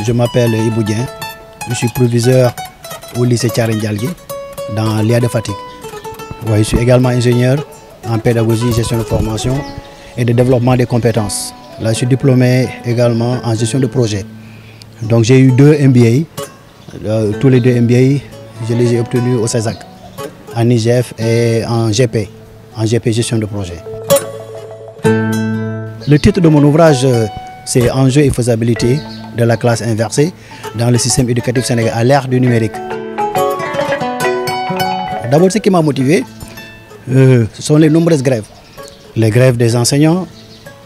Je m'appelle Iboudien, je suis proviseur au lycée Tcharendialgui dans l'IA de Fatigue. Ouais, je suis également ingénieur en pédagogie, gestion de formation et de développement des compétences. Là, je suis diplômé également en gestion de projet. Donc j'ai eu 2 MBA. Tous les 2 MBA, je les ai obtenus au CESAC, en IGF et en GP gestion de projet. Le titre de mon ouvrage, c'est Enjeux et faisabilité de la classe inversée dans le système éducatif sénégalais à l'ère du numérique. D'abord, ce qui m'a motivé, ce sont les nombreuses grèves. Les grèves des enseignants,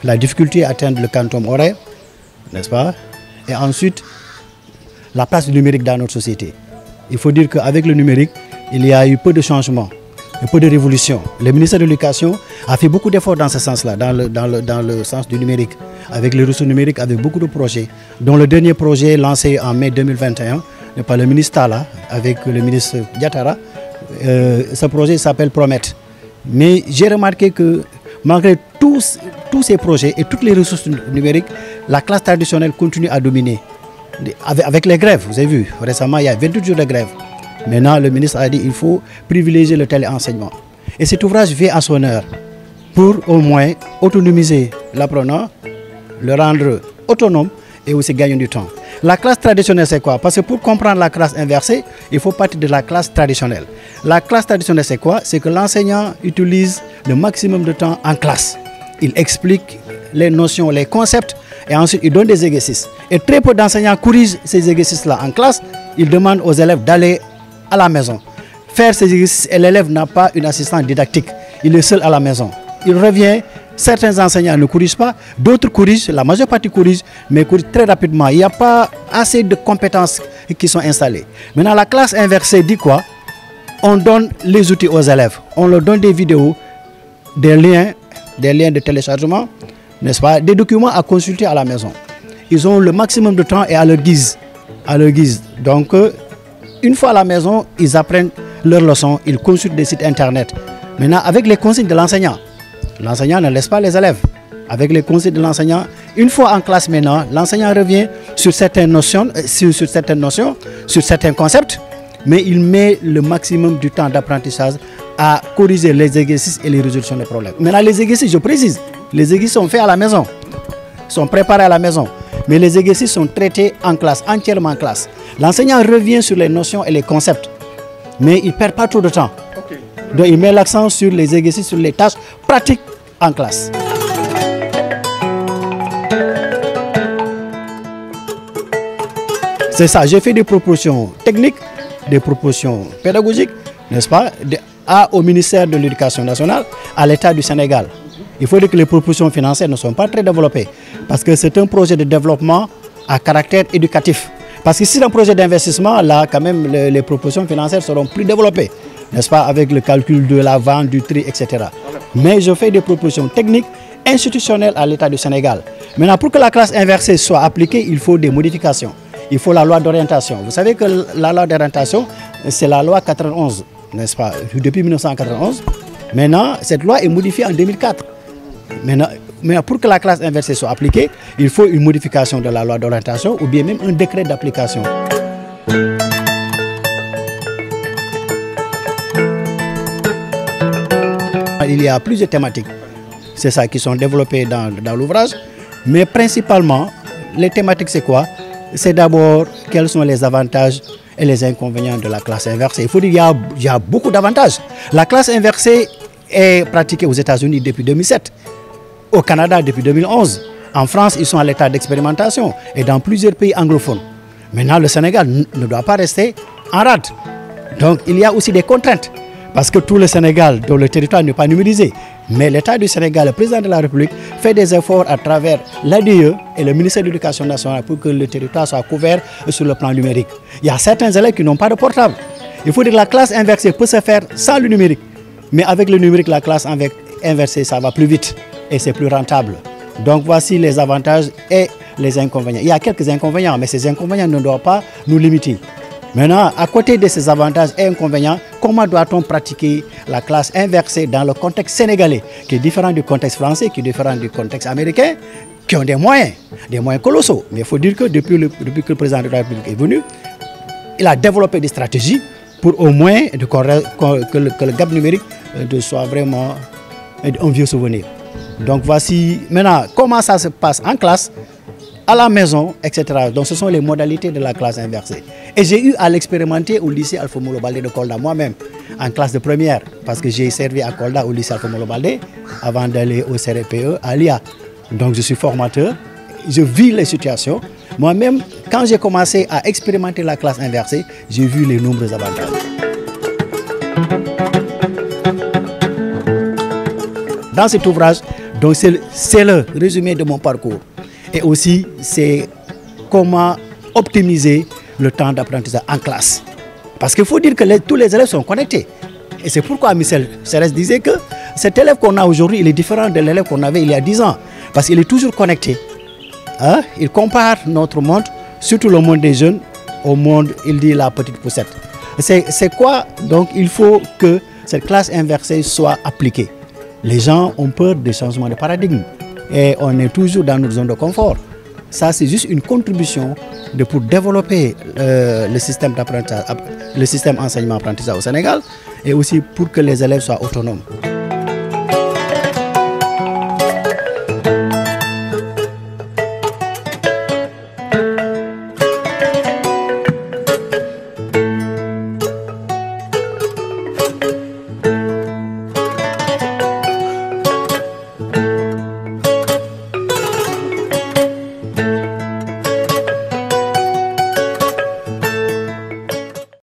la difficulté à atteindre le quantum horaire, n'est-ce pas? Et ensuite, la place du numérique dans notre société. Il faut dire qu'avec le numérique, il y a eu peu de changements, peu de révolutions. Le ministère de l'Éducation a fait beaucoup d'efforts dans ce sens-là, dans le sens du numérique, avec les ressources numériques, avec beaucoup de projets, dont le dernier projet lancé en mai 2021 par le ministre Tala, avec le ministre Diatara. Ce projet s'appelle Promet. Mais j'ai remarqué que malgré tous ces projets et toutes les ressources numériques, la classe traditionnelle continue à dominer. Avec les grèves, vous avez vu, récemment il y a 28 jours de grève. Maintenant, le ministre a dit qu'il faut privilégier le téléenseignement. Et cet ouvrage vient à son heure pour au moins autonomiser l'apprenant, le rendre autonome et aussi gagner du temps. La classe traditionnelle, c'est quoi? Parce que pour comprendre la classe inversée, il faut partir de la classe traditionnelle. La classe traditionnelle, c'est quoi? C'est que l'enseignant utilise le maximum de temps en classe. Il explique les notions, les concepts, et ensuite il donne des exercices. Et très peu d'enseignants corrigent ces exercices-là en classe. Ils demandent aux élèves d'aller à la maison faire ces exercices et l'élève n'a pas une assistante didactique. Il est seul à la maison. Il revient, certains enseignants ne corrigent pas, d'autres corrigent, la majeure partie corrige, mais corrigent très rapidement. Il n'y a pas assez de compétences qui sont installées. Maintenant, la classe inversée dit quoi? On donne les outils aux élèves. On leur donne des vidéos, des liens de téléchargement, n'est-ce pas, des documents à consulter à la maison. Ils ont le maximum de temps et à leur guise. Donc, une fois à la maison, ils apprennent leurs leçons, ils consultent des sites internet. Maintenant, avec les consignes de l'enseignant, l'enseignant ne laisse pas les élèves. Avec les consignes de l'enseignant, une fois en classe maintenant, l'enseignant revient sur certaines notions, sur certains concepts, mais il met le maximum du temps d'apprentissage à corriger les exercices et les résolutions des problèmes. Maintenant, les exercices, je précise, les exercices sont faits à la maison, sont préparés à la maison, mais les exercices sont traités en classe, entièrement en classe. L'enseignant revient sur les notions et les concepts, mais il ne perd pas trop de temps. Donc il met l'accent sur les exercices, sur les tâches pratiques en classe. C'est ça, j'ai fait des propositions techniques, des propositions pédagogiques, n'est-ce pas, au ministère de l'Éducation nationale, à l'État du Sénégal. Il faut dire que les propositions financières ne sont pas très développées, parce que c'est un projet de développement à caractère éducatif. Parce que si c'est un projet d'investissement, là, quand même, les propositions financières seront plus développées, n'est-ce pas, avec le calcul de la vente, du tri, etc. Mais je fais des propositions techniques, institutionnelles à l'État du Sénégal. Maintenant, pour que la classe inversée soit appliquée, il faut des modifications. Il faut la loi d'orientation. Vous savez que la loi d'orientation, c'est la loi 91, n'est-ce pas, depuis 1991. Maintenant, cette loi est modifiée en 2004. Maintenant, pour que la classe inversée soit appliquée, il faut une modification de la loi d'orientation ou bien même un décret d'application. Il y a plusieurs thématiques, c'est ça, qui sont développées dans l'ouvrage, mais principalement, les thématiques, c'est quoi? C'est d'abord quels sont les avantages et les inconvénients de la classe inversée. Il faut dire qu'il y a beaucoup d'avantages. La classe inversée est pratiquée aux États-Unis depuis 2007, au Canada depuis 2011. En France, ils sont à l'état d'expérimentation et dans plusieurs pays anglophones. Maintenant, le Sénégal ne doit pas rester en rade. Donc, il y a aussi des contraintes. Parce que tout le Sénégal, dont le territoire n'est pas numérisé, mais l'État du Sénégal, le président de la République, fait des efforts à travers l'ADE et le ministère de l'Éducation nationale pour que le territoire soit couvert sur le plan numérique. Il y a certains élèves qui n'ont pas de portable. Il faut dire que la classe inversée peut se faire sans le numérique. Mais avec le numérique, la classe inversée, ça va plus vite et c'est plus rentable. Donc voici les avantages et les inconvénients. Il y a quelques inconvénients, mais ces inconvénients ne doivent pas nous limiter. Maintenant, à côté de ces avantages et inconvénients, comment doit-on pratiquer la classe inversée dans le contexte sénégalais, qui est différent du contexte français, qui est différent du contexte américain, qui ont des moyens colossaux. Mais il faut dire que depuis que le président de la République est venu, il a développé des stratégies pour au moins que le gap numérique soit vraiment un vieux souvenir. Donc voici maintenant comment ça se passe en classe, à la maison, etc. Donc ce sont les modalités de la classe inversée. Et j'ai eu à l'expérimenter au lycée Alpha Molo Baldé de Kolda moi-même, en classe de première, parce que j'ai servi à Kolda au lycée Alpha Molo Baldé avant d'aller au CRPE à l'IA. Donc je suis formateur, je vis les situations. Moi-même, quand j'ai commencé à expérimenter la classe inversée, j'ai vu les nombreux avantages. Dans cet ouvrage, donc c'est le résumé de mon parcours. Et aussi, c'est comment optimiser le temps d'apprentissage en classe. Parce qu'il faut dire que tous les élèves sont connectés. Et c'est pourquoi Michel Serres disait que cet élève qu'on a aujourd'hui, il est différent de l'élève qu'on avait il y a 10 ans. Parce qu'il est toujours connecté. Hein? Il compare notre monde, surtout le monde des jeunes, au monde, il dit, la petite poussette. C'est quoi? Donc il faut que cette classe inversée soit appliquée. Les gens ont peur des changements de paradigme. Et on est toujours dans notre zone de confort. Ça, c'est juste une contribution pour développer le système d'apprentissage, le système enseignement-apprentissage au Sénégal et aussi pour que les élèves soient autonomes.